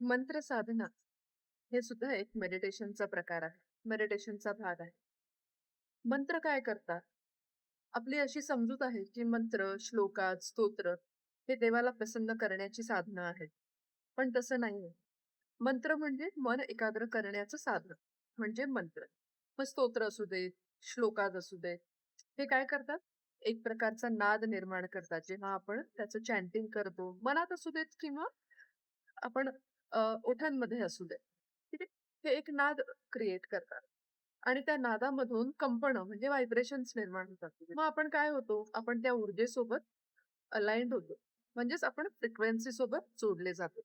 मंत्र साधना हे सुद्धा एक मेडिटेशनचा प्रकार आहे. मेडिटेशनचा भाग आहे. मंत्र काय करतात? आपली अशी समजूत आहे, की मंत्र, श्लोकात, स्तोत्र हे देवाला प्रसन्न करण्याची साधनं आहेत. पण तसं नाहीये. मंत्र म्हणजे मन एकाग्र करण्याचं साधन म्हणजे मंत्र. मग स्तोत्र असू देत, श्लोकात असू देत, हे काय करतात? एक प्रकारचा नाद निर्माण करतात. जेव्हा आपण त्याचं चॅन्टिंग करतो, मनात असू देत किंवा आपण ओठांमध्ये असू दे. ठीक आहे. हे एक नाद क्रिएट करतात आणि त्या नादामधून कंपनं म्हणजे व्हायब्रेशन्स निर्माण होतात. मग आपण काय होतो? आपण त्या ऊर्जेसोबत अलाइन्ड होतो. म्हणजेच आपण फ्रिक्वेन्सी सोबत जोडले जातो.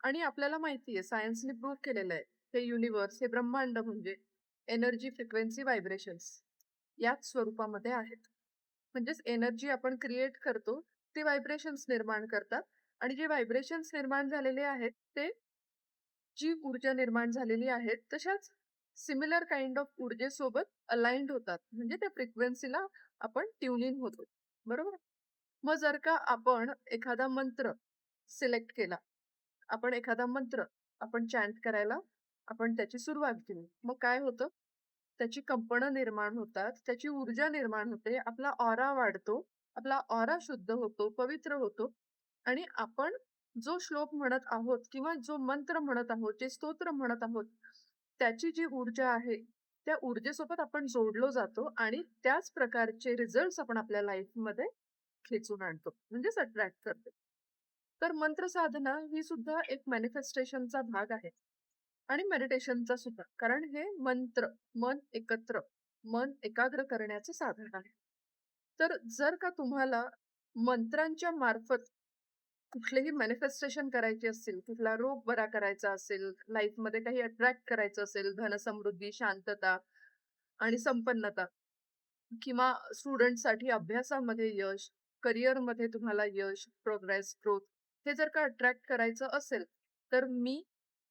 आणि आपल्याला माहिती आहे सायन्सने प्रूव्ह केलेलं आहे. हे युनिव्हर्स, हे ब्रह्मांड म्हणजे एनर्जी, फ्रिक्वेन्सी, व्हायब्रेशन्स याच स्वरूपामध्ये आहेत. म्हणजेच एनर्जी आपण क्रिएट करतो, ते व्हायब्रेशन्स निर्माण करतात आणि जे व्हायब्रेशन्स निर्माण झालेले आहेत, ते जी ऊर्जा निर्माण झालेली आहे, तशाच सिमिलर काइंड ऑफ ऊर्जेसोबत अलाइन्ड होतात. म्हणजे त्या फ्रिक्वेन्सीला आपण ट्यून इन होतो. बरोबर? मग जर का आपण एखादा मंत्र सिलेक्ट केला, आपण एखादा मंत्र आपण चॅन्ट करायला आपण त्याची सुरुवात केली. मग काय होतं? त्याची कंपनं निर्माण होतात, त्याची ऊर्जा निर्माण होते, आपला ऑरा वाढतो, आपला ऑरा शुद्ध होतो, पवित्र होतो आणि आपण जो श्लोक म्हणत आहोत किंवा जो मंत्र म्हणत आहोत, जे स्तोत्र म्हणत आहोत, त्याची जी ऊर्जा आहे, त्या ऊर्जेसोबत आपण जोडलो जातो आणि त्याच प्रकारचे रिझल्ट्स आपण आपल्या लाईफमध्ये खेचून आणतो. म्हणजेच अट्रॅक्ट करतो. तर मंत्र साधना ही सुद्धा एक मॅनिफेस्टेशनचा भाग आहे आणि मेडिटेशनचा सुद्धा. कारण हे मंत्र, मन एकत्र, मन एकाग्र करण्याचे साधन आहे. तर जर का तुम्हाला मंत्रांच्या मार्फत कुठलेही मॅनिफेस्टेशन करायचे असतील, कुठला रोग बरा करायचा असेल, लाईफमध्ये काही अट्रॅक्ट करायचं असेल, धनसमृद्धी, शांतता आणि संपन्नता किंवा स्टुडंटसाठी अभ्यासामध्ये यश, करिअरमध्ये तुम्हाला यश, प्रोग्रेस, ग्रोथ हे जर का अट्रॅक्ट करायचं असेल, तर मी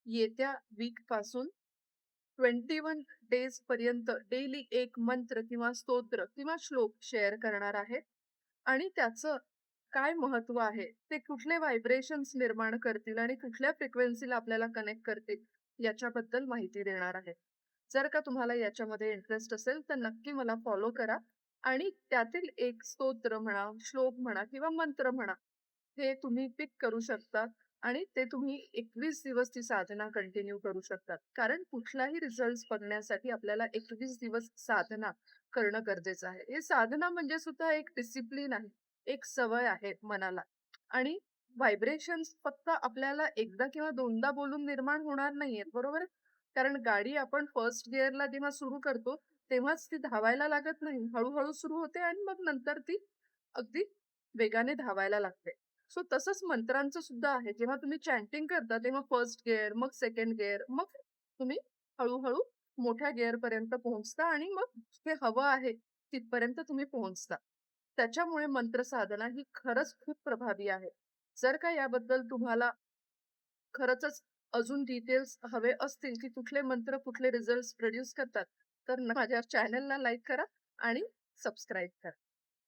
येत्या वीकपासून 21 डेज पर्यंत डेली एक मंत्र किंवा स्तोत्र किंवा श्लोक शेअर करणार आहे आणि त्याचं काय महत्व आहे, ते कुठले व्हायब्रेशन्स निर्माण करतील आणि कुठल्या फ्रिक्वेन्सीला आपल्याला कनेक्ट करतील, याच्याबद्दल माहिती देणार आहे. जर का तुम्हाला याच्यामध्ये इंटरेस्ट असेल, तर नक्की मला फॉलो करा आणि त्यातील एक स्तोत्र म्हणा, श्लोक म्हणा किंवा मंत्र म्हणा, हे तुम्ही पिक करू शकता आणि ते तुम्ही 21 दिवस ती साधना कंटिन्यू करू शकतात. कारण कुठलाही रिझल्ट्स बघण्यासाठी आपल्याला 21 दिवस साधना करणं गरजेचं आहे. हे साधना म्हणजे सुद्धा एक डिसिप्लिन आहे. एक सवय आहे मनाला आणि व्हायब्रेशन्स फक्त आपल्याला एकदा किंवा दोनदा बोलून निर्माण होणार नाहीयेत, बरोबर आहे? कारण गाडी आपण फर्स्ट गिअरला जेव्हा सुरू करतो, तेव्हाच ती धावायला लागत नाही. हळू सुरू होते आणि मग नंतर ती अगदी वेगाने धावायला लागते. सो तसंच मंत्रांचं सुद्धा आहे. जेव्हा तुम्ही चॅन्टिंग करता, तेव्हा फर्स्ट गिअर, मग सेकंड गिअर, मग तुम्ही हळू मोठ्या गिअरपर्यंत पोहोचता आणि मग जे हवं आहे तिथपर्यंत तुम्ही पोहोचता. त्याच्यामुळे मंत्र साधना ही खरंच खूप प्रभावी आहे. जर का याबद्दल तुम्हाला खरंचच अजून डिटेल्स हवे असतील, की कुठले मंत्र कुठले रिझल्ट्स प्रोड्यूस करतात, तर माझ्या चॅनलला लाईक करा आणि सबस्क्राईब करा.